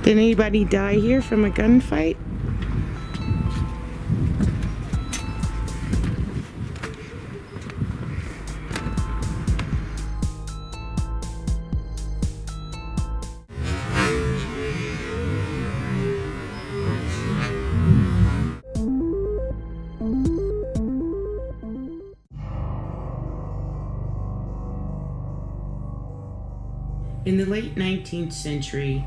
Did anybody die here from a gunfight? In the late 19th century,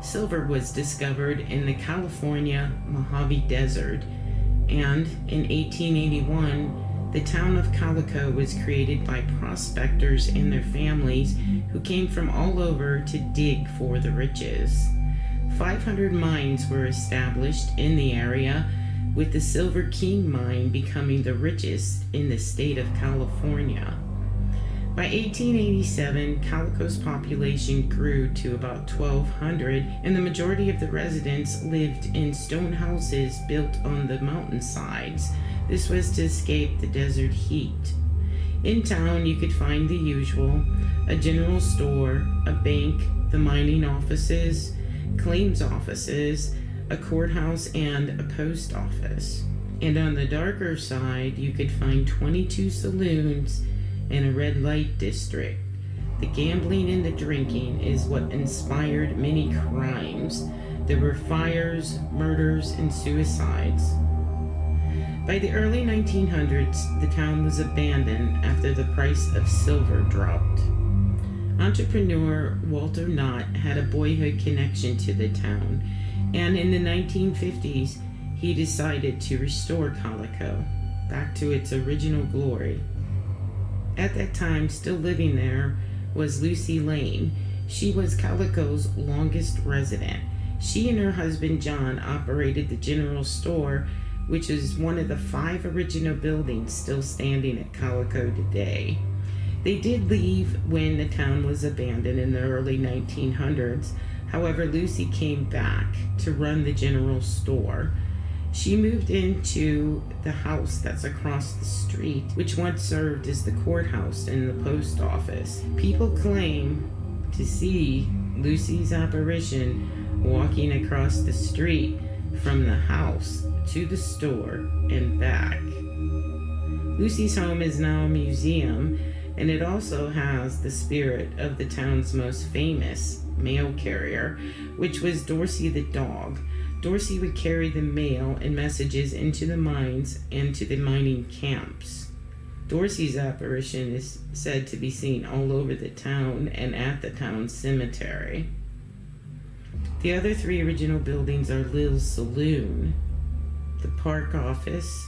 silver was discovered in the California Mojave Desert, and in 1881, the town of Calico was created by prospectors and their families who came from all over to dig for the riches. 500 mines were established in the area, with the Silver King mine becoming the richest in the state of California. By 1887, Calico's population grew to about 1,200, and the majority of the residents lived in stone houses built on the mountainsides. This was to escape the desert heat. In town, you could find the usual: a general store, a bank, the mining offices, claims offices, a courthouse, and a post office. And on the darker side, you could find 22 saloons in a red light district. The gambling and the drinking is what inspired many crimes. There were fires, murders, and suicides. By the early 1900s, the town was abandoned after the price of silver dropped. Entrepreneur Walter Knott had a boyhood connection to the town, and in the 1950s, he decided to restore Calico back to its original glory. At that time, still living there was Lucy Lane. She was Calico's longest resident. She and her husband John operated the general store, which is one of the 5 original buildings still standing at Calico today. They did leave when the town was abandoned in the early 1900s. However, Lucy came back to run the general store. She moved into the house that's across the street, which once served as the courthouse and the post office. People claim to see Lucy's apparition walking across the street from the house to the store and back. Lucy's home is now a museum, and it also has the spirit of the town's most famous mail carrier, which was Dorsey the dog. Dorsey would carry the mail and messages into the mines and to the mining camps. Dorsey's apparition is said to be seen all over the town and at the town cemetery. The other 3 original buildings are Lil's Saloon, the Park Office,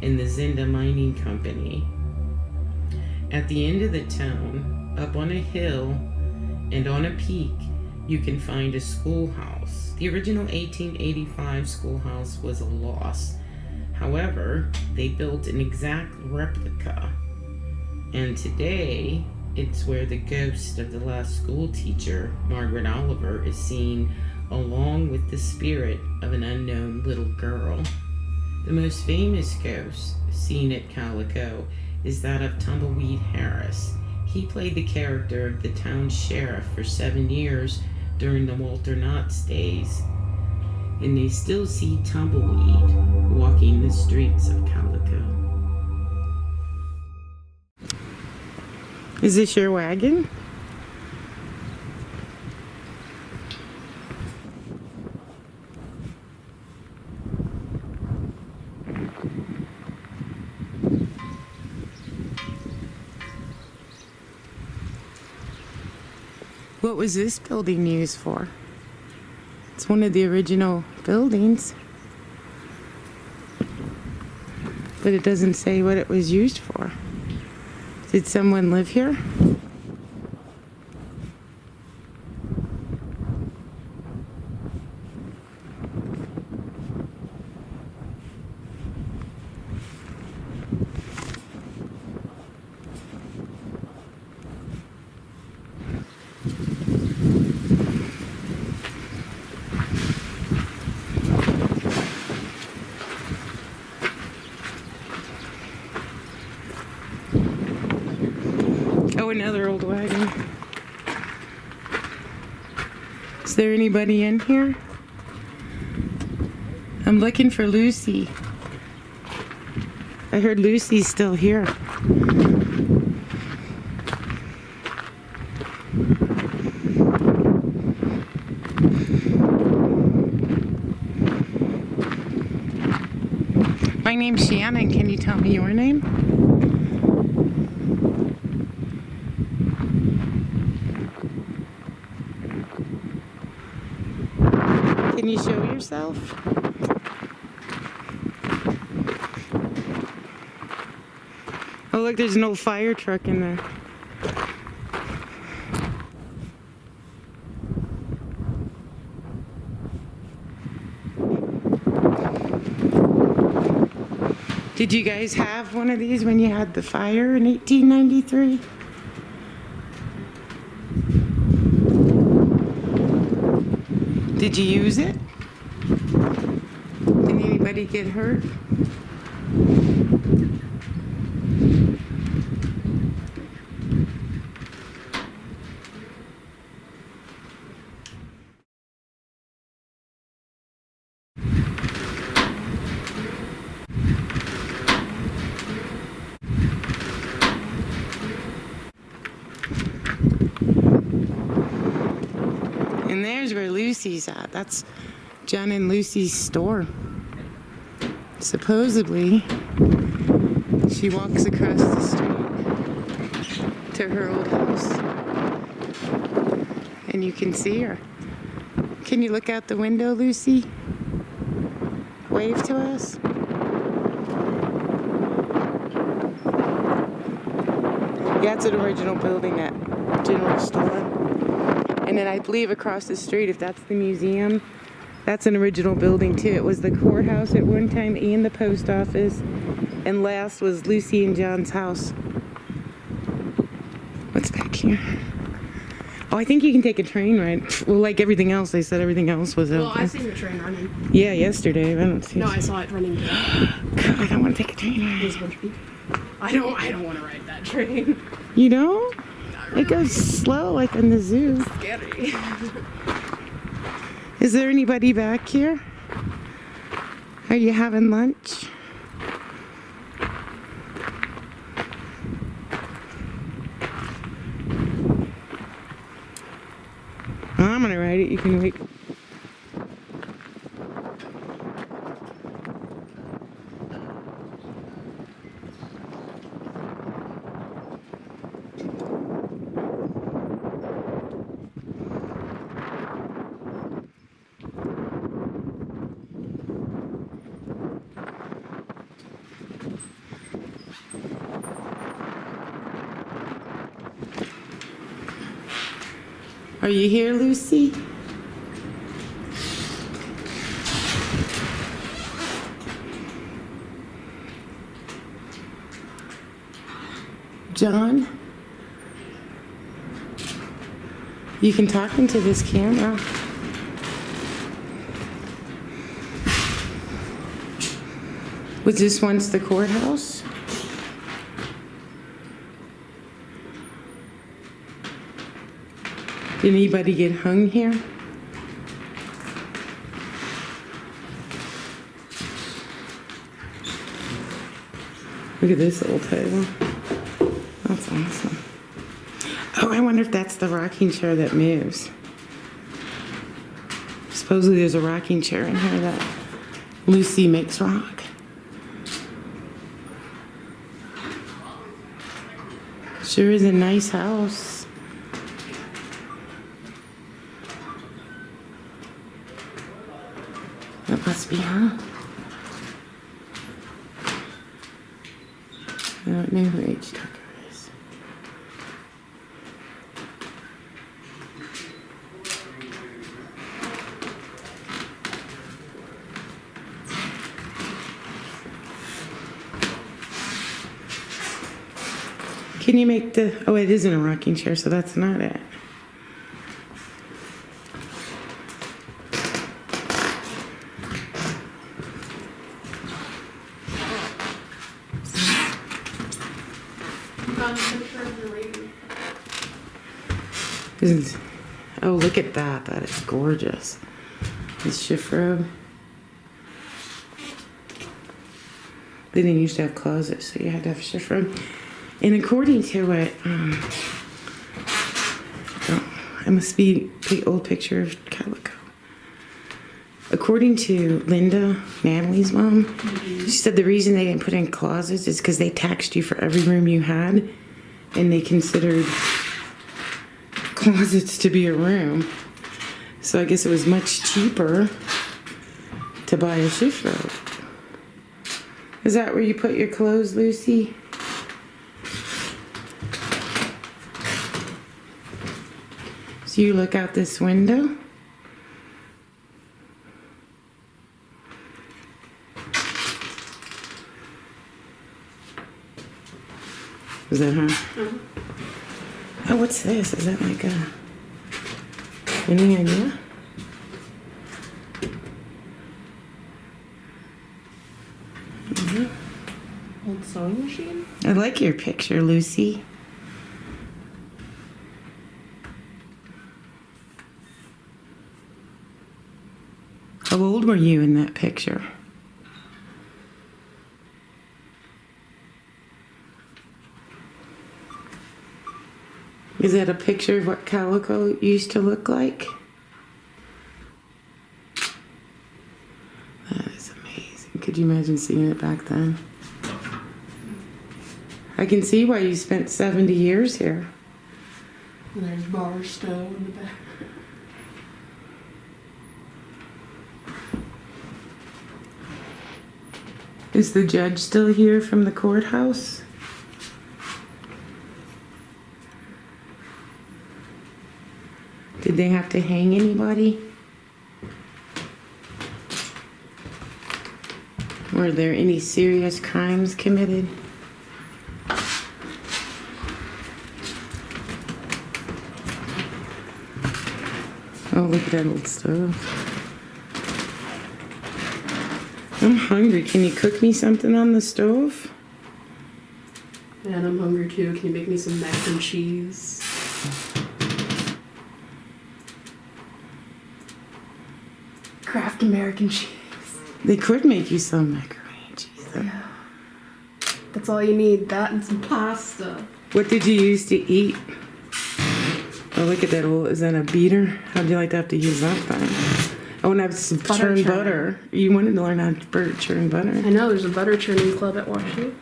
and the Zinda Mining Company. At the end of the town, up on a hill and on a peak, you can find a schoolhouse. The original 1885 schoolhouse was a loss. However, they built an exact replica, and today it's where the ghost of the last school teacher, Margaret Oliver, is seen, along with the spirit of an unknown little girl. The most famous ghost seen at Calico is that of Tumbleweed Harris. He played the character of the town sheriff for 7 years during the Walter Knott's days, and they still see Tumbleweed walking the streets of Calico. Is this your wagon? What was this building used for? It's one of the original buildings, but it doesn't say what it was used for. Did someone live here? Oh, another Is there anybody in here? I'm looking for Lucy. I heard Lucy's still here. My name's Shannon. Can you tell me your name? Can you show yourself? Oh, look, there's an old fire truck in there. Did you guys have one of these when you had the fire in 1893? Did you use it? Did anybody get hurt? And there's where Lucy's at. That's John and Lucy's store. Supposedly, she walks across the street to her old house. And you can see her. Can you look out the window, Lucy? Wave to us. Yeah, it's an original building, that general store. And then I believe across the street, if that's the museum, that's an original building too. It was the courthouse at one time and the post office. And last was Lucy and John's house. What's back here? Oh, I think you can take a train ride. Well, like everything else, they said everything else was open. Well, I seen the train running. Yeah, yesterday. I don't see. No, I saw it running. God, I don't want to take a train ride. There's a bunch of people. I don't want to ride that train. You don't? Really. It goes slow, like in the zoo. It's scary. Is there anybody back here? Are you having lunch? I'm gonna ride it. You can wait. Are you here, Lucy? John? You can talk into this camera. Was this once the courthouse? Did anybody get hung here? Look at this old table. That's awesome. Oh, I wonder if that's the rocking chair that moves. Supposedly there's a rocking chair in here that Lucy makes rock. Sure is a nice house. That must be, huh? I don't know who H. Tucker is. Can you make the... Oh, it isn't a rocking chair, so that's not it. Oh, look at that. That is gorgeous. This shift robe. They didn't used to have closets, so you had to have a shift robe. And according to it, it must be the old picture of Calico. According to Linda, Natalie's mom, she said the reason they didn't put in closets is because they taxed you for every room you had, and they considered closets to be a room. So I guess it was much cheaper to buy a shift robe. Is that where you put your clothes, Lucy? So you look out this window? Is that her? Uh-huh. Oh, what's this? Is that like a... Any idea? Old sewing machine? I like your picture, Lucy. How old were you in that picture? Is that a picture of what Calico used to look like? That is amazing. Could you imagine seeing it back then? I can see why you spent 70 years here. And there's bar stove in the back. Is the judge still here from the courthouse? Did they have to hang anybody? Were there any serious crimes committed? Oh, look at that old stove. I'm hungry. Can you cook me something on the stove? And I'm hungry too. Can you make me some mac and cheese? Kraft American cheese. They could make you some macaroni and cheese. Yeah. That's all you need. That and some pasta. What did you use to eat? Oh, look at that old, is that a beater? How'd you like to have to use that thing? I want to have some churn butter. You wanted to learn how to churn butter. I know, there's a butter churning club at Washington.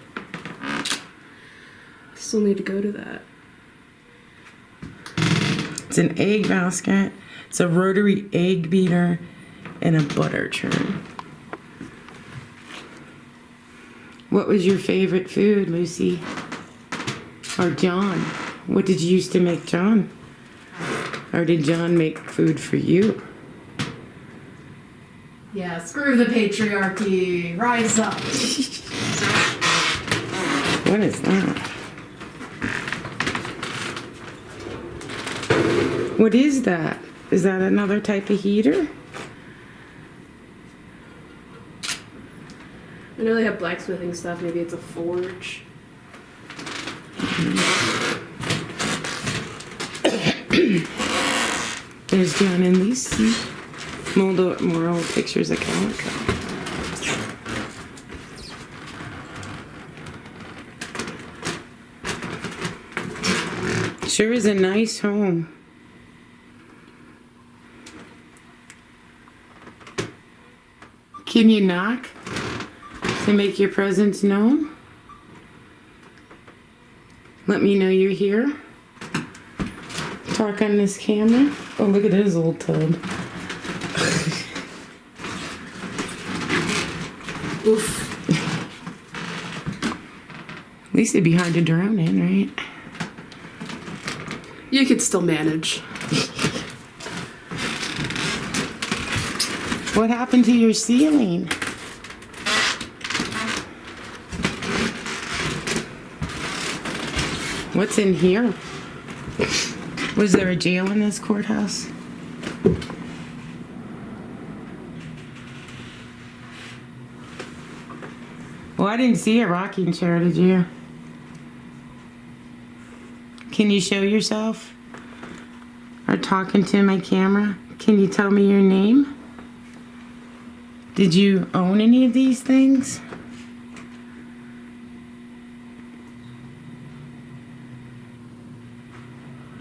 Still need to go to that. It's an egg basket. It's a rotary egg beater and a butter churn. What was your favorite food, Lucy? Or John? What did you used to make John? Or did John make food for you? Yeah, screw the patriarchy. Rise up. What is that? What is that? Is that another type of heater? I know they have blacksmithing stuff. Maybe it's a forge. There's John and Lucy. More old pictures of Calico. Sure is a nice home. Can you knock to make your presence known? Let me know you're here. Talk on this camera. Oh, look at his old tub. Oof. At least it'd be hard to drown in, right? You could still manage. What happened to your ceiling? What's in here? Was there a jail in this courthouse? Well, I didn't see a rocking chair, did you? Can you show yourself? Or talking to my camera. Can you tell me your name? Did you own any of these things?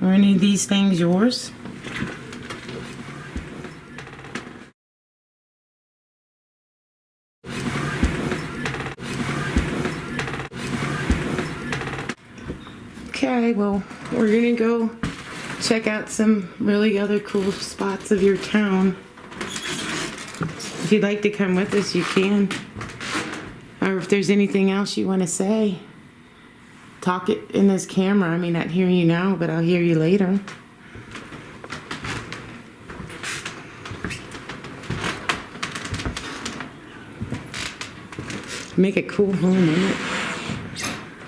Are any of these things yours? Okay, well, we're gonna go check out some really other cool spots of your town. If you'd like to come with us, you can. Or if there's anything else you want to say, talk it in this camera. I may not hear you now, but I'll hear you later. Make a cool home, isn't it?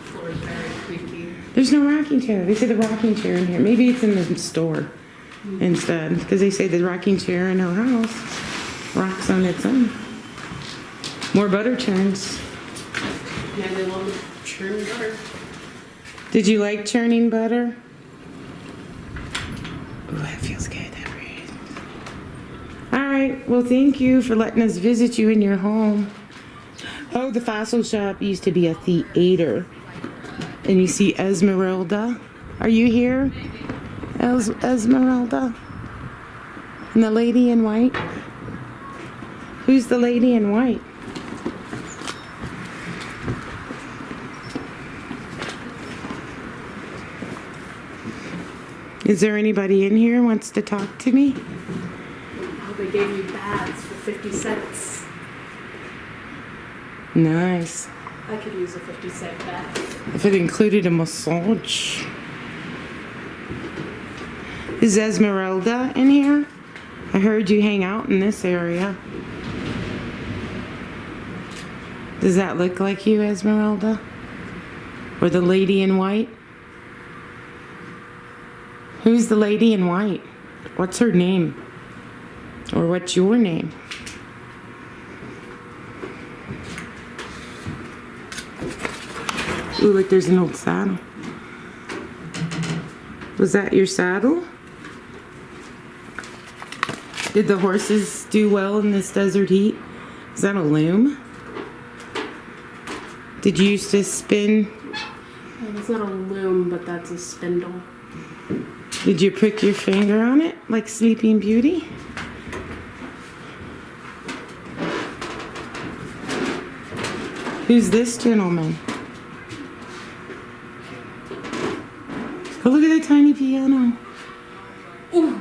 Floor is very creaky. There's no rocking chair. They said the rocking chair in here. Maybe it's in the store instead, because they say the rocking chair in our house rocks on its own. More butter churns. Yeah, they love churn butter. Did you like churning butter? Oh, that feels good. That breeze. All right. Well, thank you for letting us visit you in your home. Oh, the fossil shop used to be a theater. And you see Esmeralda. Are you here? Esmeralda? And the lady in white? Who's the lady in white? Is there anybody in here who wants to talk to me? Oh, they gave you baths for 50 cents. Nice. I could use a 50-cent bath. If it included a massage. Is Esmeralda in here? I heard you hang out in this area. Does that look like you, Esmeralda? Or the lady in white? Who's the lady in white? What's her name? Or what's your name? Ooh, look, there's an old saddle. Was that your saddle? Did the horses do well in this desert heat? Is that a loom? Did you used to spin? It's not a loom, but that's a spindle. Did you prick your finger on it like Sleeping Beauty? Who's this gentleman? Oh, look at that tiny piano. Ooh.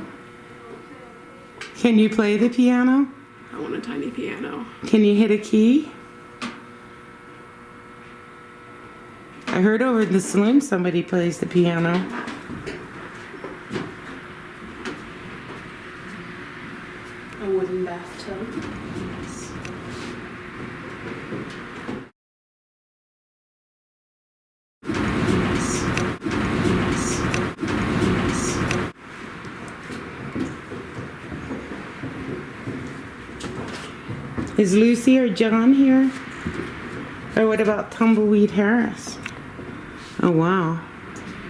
Can you play the piano? I want a tiny piano. Can you hit a key? I heard over in the saloon somebody plays the piano. A wooden bathtub. Is Lucy or John here? Or what about Tumbleweed Harris? Oh wow.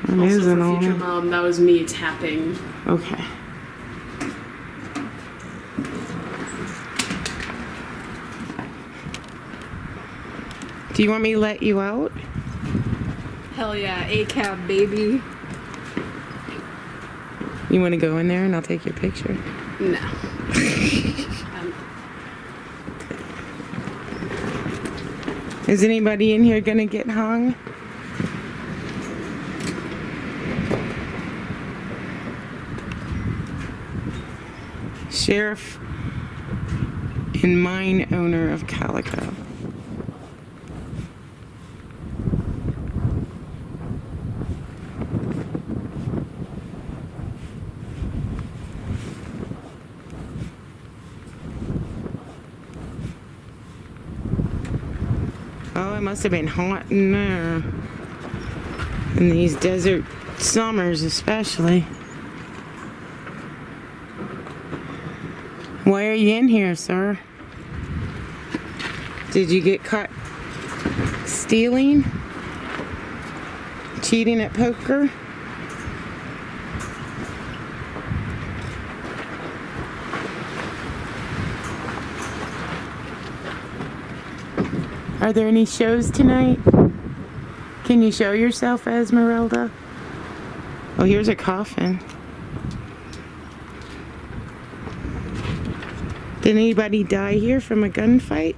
That Also is an for old future one. mom, that was me tapping. Okay. Do you want me to let you out? Hell yeah, A-cab baby. You want to go in there and I'll take your picture? No. Is anybody in here gonna get hung? Sheriff and mine owner of Calico. Oh, it must have been hot in there. In these desert summers especially. Why are you in here, sir? Did you get caught stealing? Cheating at poker? Are there any shows tonight? Can you show yourself, Esmeralda? Oh, here's a coffin. Did anybody die here from a gunfight?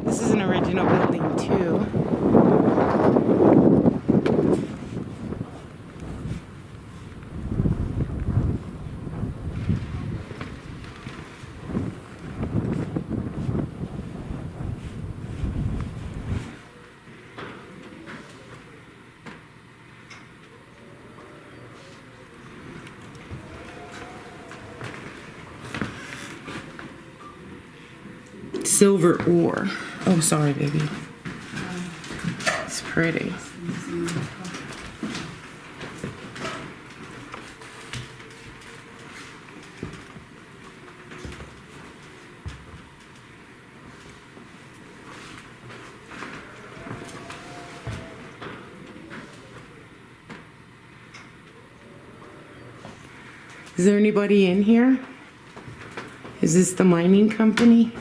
This is an original building too. Silver ore. Oh, sorry, baby. It's pretty. Is there anybody in here? Is this the mining company?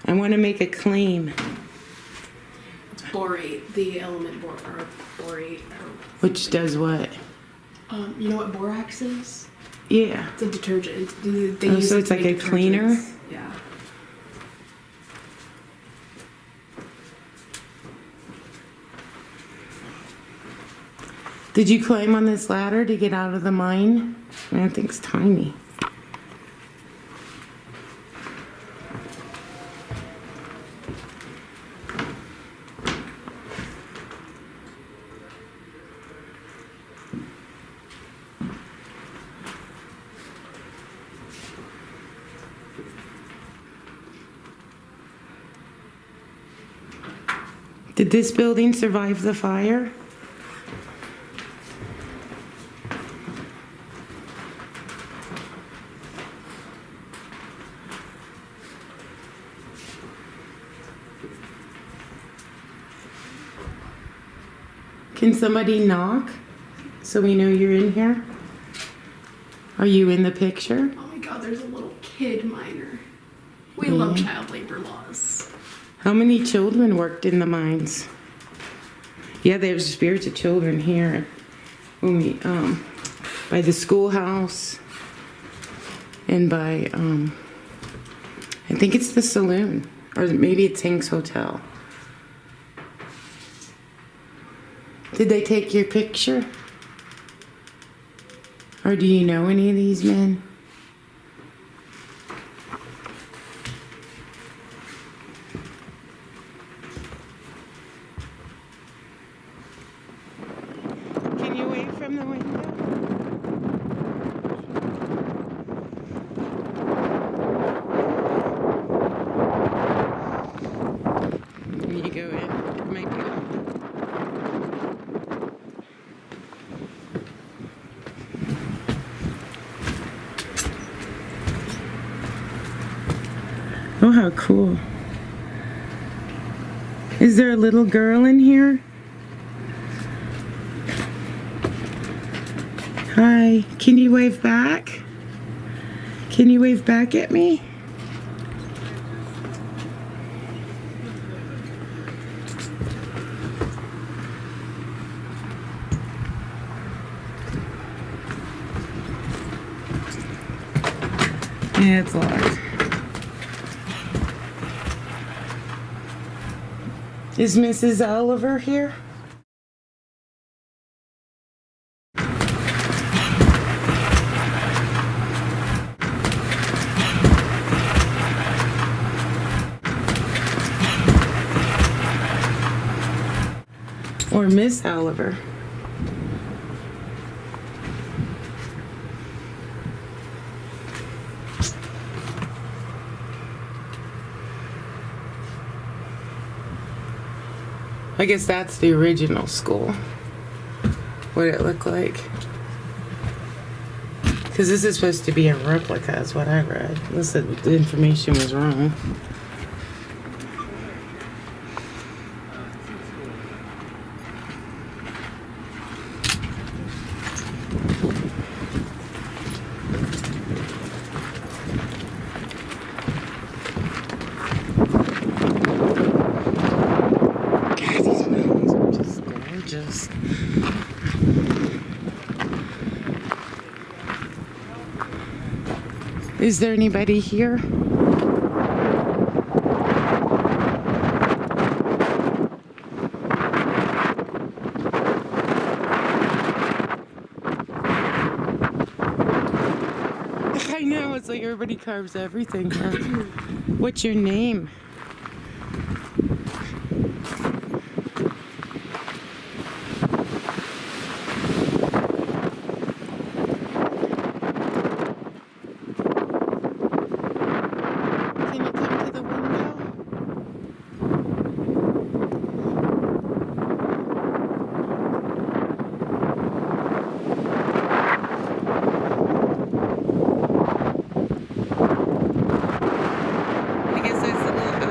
I want to make a claim. It's borate, the element borate. Which does what? You know what borax is? Yeah. It's a detergent. They Oh, use so it it's to like make a cleaner? detergents. Yeah. Did you climb on this ladder to get out of the mine? That thing's tiny. Did this building survive the fire? Can somebody knock so we know you're in here? Are you in the picture? Oh my god, there's a little kid miner. We love child labor laws. How many children worked in the mines? Yeah, there's spirits of children here when we by the schoolhouse and by I think it's the saloon, or maybe it's Hank's Hotel. Did they take your picture? Or do you know any of these men? Can you wave from the window? Can you go in? It might be locked. Oh, how cool. Is there a little girl in here? Hi, can you wave back? Can you wave back at me? Yeah, it's locked. Is Mrs. Oliver here? Or Miss Oliver? I guess that's the original school. What did it look like? Because this is supposed to be a replica, is what I read. Unless the information was wrong. God, these mountains are just gorgeous. Is there anybody here? I know, it's like everybody carves everything here. What's your name? Can you come to the window? I guess that's the little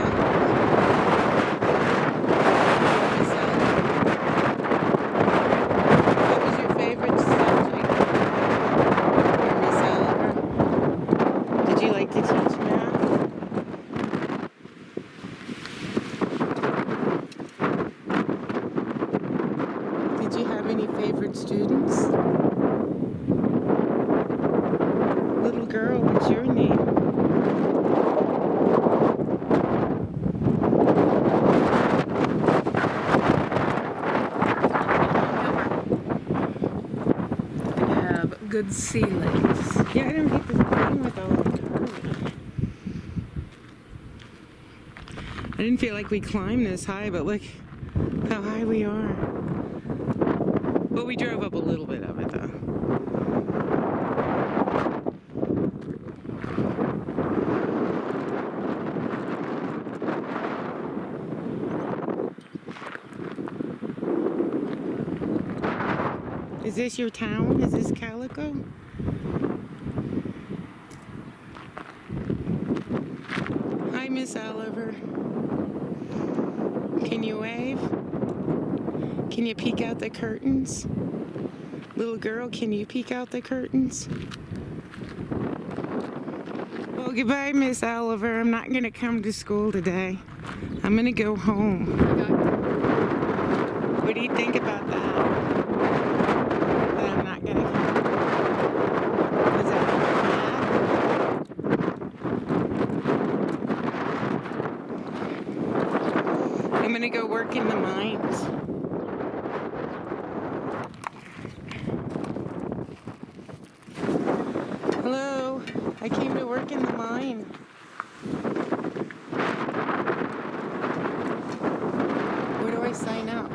what was your favorite subject? Miss Oliver? Did you like to teach math? Did you have any favorite students? Little girl, what's your name? Have good ceilings. Yeah, I don't get this thing with all the curvy. I didn't feel like we climbed this high, but look how high we are. Well, we drove up a little bit of it, though. Is this your town? Is this Calico? Hi, Miss Oliver. Can you wave? Can you peek out the curtains? Little girl, can you peek out the curtains? Well, goodbye, Miss Oliver. I'm not going to come to school today. I'm going to go home. What do you think about that? That I'm not going to come? Was that bad? I'm going to go work in the mines. Hello, I came to work in the mine. Where do I sign up?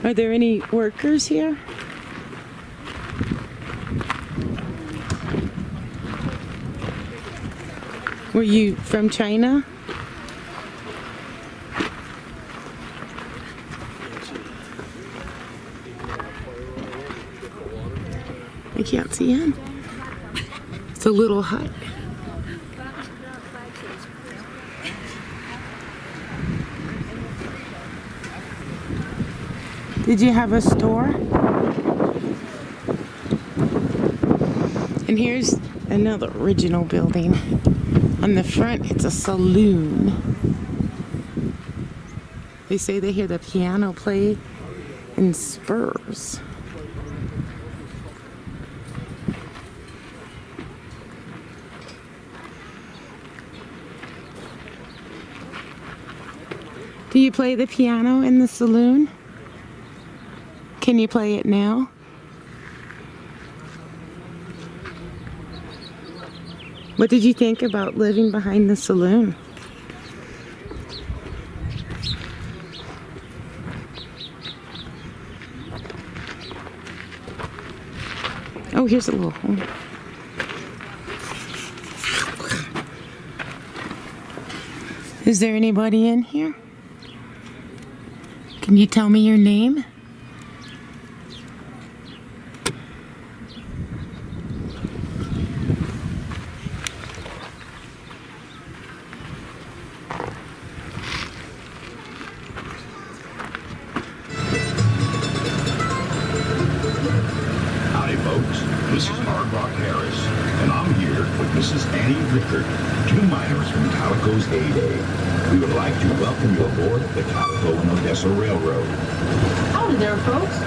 Are there any workers here? Were you from China? I can't see in. It's a little hut. Did you have a store? And here's another original building. On the front, it's a saloon. They say they hear the piano play in Spurs. Do you play the piano in the saloon? Can you play it now? What did you think about living behind the saloon? Oh, here's a little hole. Is there anybody in here? Can you tell me your name? Howdy, folks. This is Hard Rock Harris, and I'm here with Mrs. Annie Rickard, two miners from Calico's heyday. We would like to welcome you aboard the Calico and Odessa Railroad. Howdy there, folks.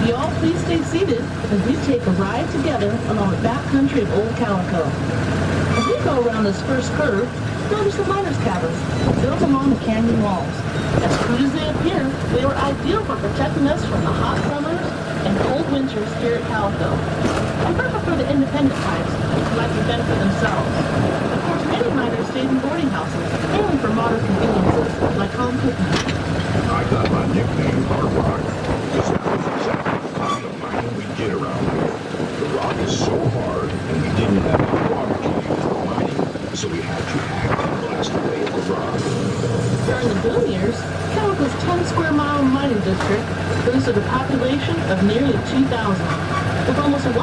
You all please stay seated as we take a ride together along the backcountry of Old Calico. As we go around this first curve, notice the miners' cabins built along the canyon walls. As crude as they appear, they were ideal for protecting us from the hot summers and cold winters here at Calico. And perfect for the independent types who like to fend for themselves. Of course, many miners stayed in boarding houses, mainly for modern conveniences like home cooking. I got my nickname Hard Rock because that was exactly the kind of mining we did around here. The rock is so hard, and we didn't have any water to use for mining, so we had to hack and blast away at the rock. During the boom years, Calico's 10-square-mile mining district boasted a population of nearly 2,000, with almost 1,000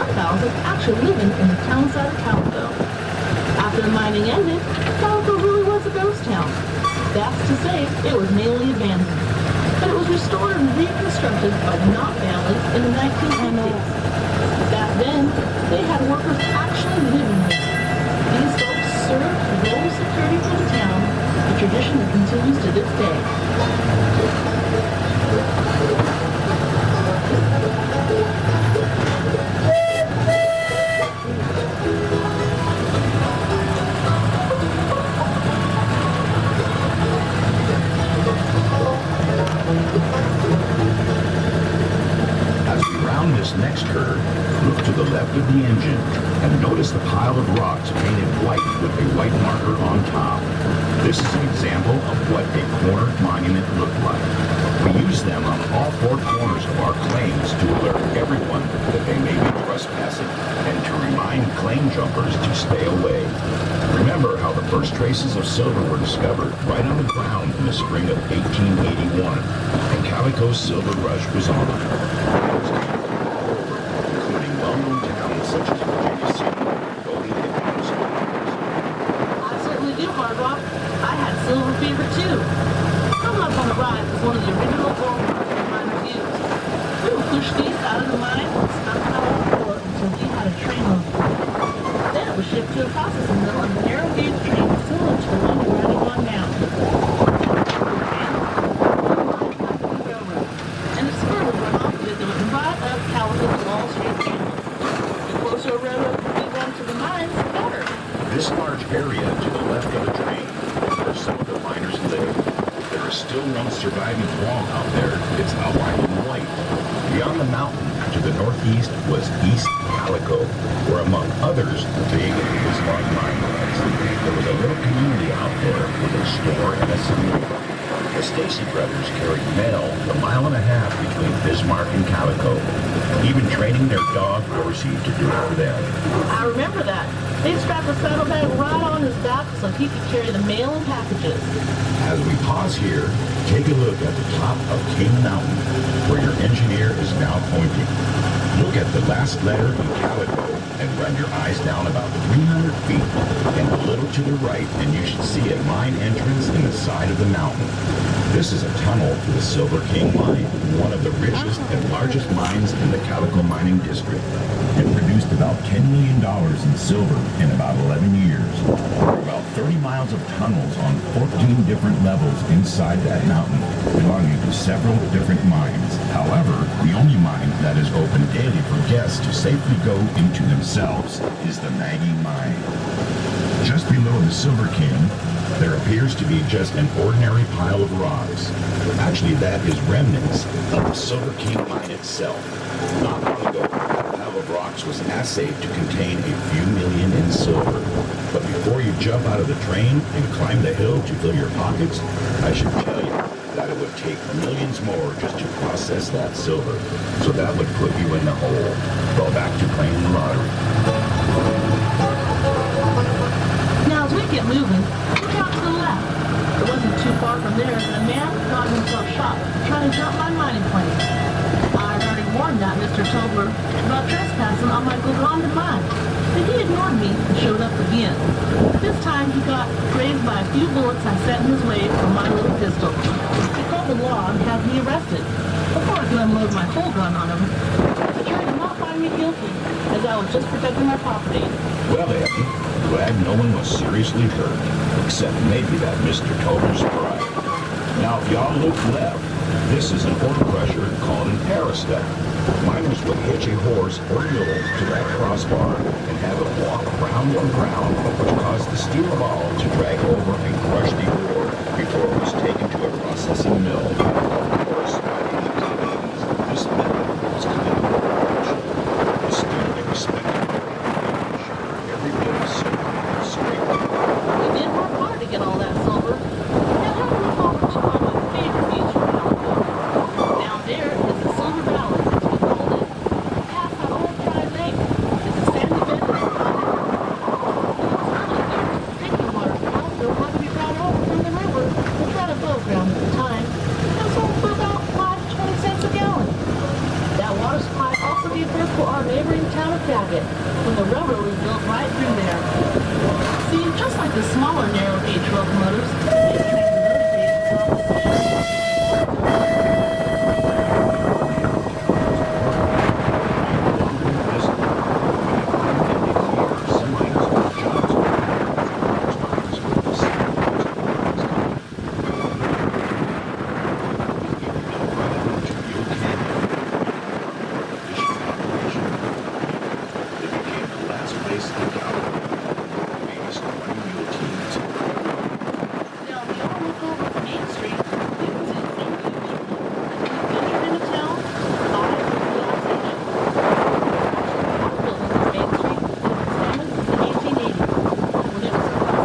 actually living in the town side of Calico. After the mining ended, Calico really was a ghost town. That's to say, it was mainly abandoned. But it was restored and reconstructed by the Knott family in the 1950s. Back then, they had workers actually living there. These folks served the role of security for the town, a tradition that continues to this day. As we round this next curve, look to the left of the engine and notice the pile of rocks painted white with a white marker on top. This is an example of what a corner monument looked like. We use them on all four corners of our claims to alert everyone that they may be trespassing and to remind claim jumpers to stay away. Remember how the first traces of silver were discovered right on the ground in the spring of 1881, and Calico's silver rush was on. Including well-known towns such as Virginia City, Bodie, and Minnesota. I certainly do, Hard Rock. I had silver fever too. Coming up on the ride was one of the original gold bars the miners used. We would push these out of the mine and stuff them out on the floor until we had a train load. Then it was shipped to a processing mill on a narrow gauge train similar to the one you're riding on now. And the spur would run off with it and right up Calico's Wall Street Canyon. The closer a railroad we run to the mines, the better. This large area to the left of the train is where some of the miners live. There is still one surviving wall out there. It's outlined in white. Beyond the mountain to the northeast was East Calico, where among others, the big Bismarck mine was. There was a little community out there with a store and a saloon. The Stacy brothers carried mail a mile and a half between Bismarck and Calico, even training their dog Dorsey to do it for them. I remember that. They'd strap a saddlebag right on his back so he could carry the mail and packages. As we pause here, take a look at the top of King Mountain, where your engineer is now pointing. Look at the last letter in Calico and run your eyes down about 300 feet and a little to the right, and you should see a mine entrance in the side of the mountain. This is a tunnel to the Silver King mine, one of the richest and largest mines in the Calico mining district. It produced about $10 million in silver in about 11 years. There are about 30 miles of tunnels on 14 different levels inside that mountain, belonging to several different mines. However, the only mine that is open daily for guests to safely go into themselves is the Maggie Mine. Just below the Silver King, there appears to be just an ordinary pile of rocks. Actually, that is remnants of the Silver King mine itself. Not long ago, that pile of rocks was assayed to contain a few million in silver. But before you jump out of the train and climb the hill to fill your pockets, I should tell you that it would take millions more just to process that silver. So that would put you in the hole. Go back to playing the lottery. Now, as we get moving, look out to the left. The It wasn't too far from there that a man got himself shot trying to jump my mining claim. I'd already warned that Mr. Tobler about trespassing on my Golconda mine, but he ignored me and showed up again. This time he got grazed by a few bullets I sent his way from my little pistol. He called the law and had me arrested before I could unload my whole gun on him. The jury did not find me guilty, as I was just protecting my property. Well, Abby, glad no one was seriously hurt, except maybe that Mr. Tobler's pride. Now, if y'all look left, this is an ore crusher called an parastep. Miners would hitch a horse or mule to that crossbar and have it walk round and round, which caused the steel ball to drag over and crush the ore before it was taken to a processing mill. Of course, by the 1880s, this method was kind of revolution. It's still a respected ore, sure every bit of silver and straight. We did work hard to get all that silver. Now how do we over to one of my favorite views from Calico? Down there is the Silver Valley, as we called it. Past that old dry lake is a sandy bed of water. Drinking water from Calico had to be brought over from the river, which ran above ground at the time, and sold for about 5 to 20 cents a gallon. That water supply also gave birth to our neighboring town of Daggett, when the railroad was built right through there. See, just like the smaller narrow gauge locomotives, the big trains in those days Now, if y'all look over at Main Street, you can see the same view. As we ventured into town, I was the realization. Our building on Main Street had been examined since the 1880s, when it was a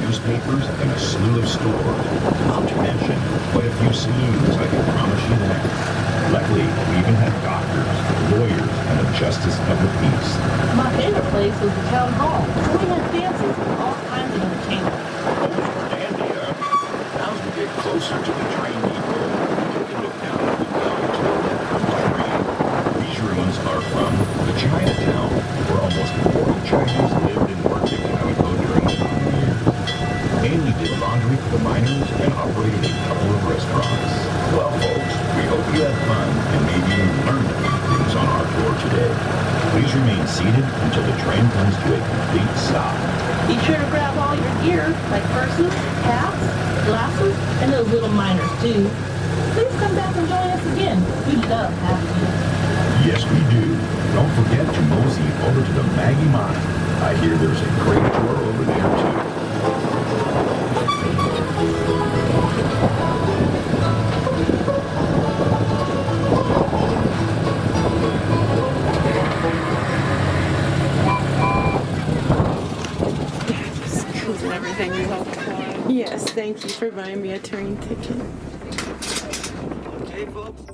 newspapers, and a slew of stores. Not to mention quite a few saloons, I can promise you that. Luckily, we even had doctors, lawyers, and a justice of the peace. My favorite place was the town hall. We had dances and all kinds of entertainment. Those were dandy, As we get closer to the train depot, you can look down at the valley to the left of the train. These ruins are from the Chinatown, where almost 40 Chinese lived and worked at Calico during the modern years. Mainly did laundry for the miners and operated a couple of restaurants. Well, folks, we hope you had fun and maybe you learned a few things on our tour today. Please remain seated until the train comes to a complete stop. Be sure to grab all your gear, like purses, hats, glasses, and those little miners too. Please come back and join us again. We love having you. Yes, we do. Don't forget to mosey over to the Maggie Mine. I hear there's a great tour over there, too. And everything we helped fly. Yes, thank you for buying me a train ticket. Okay, folks.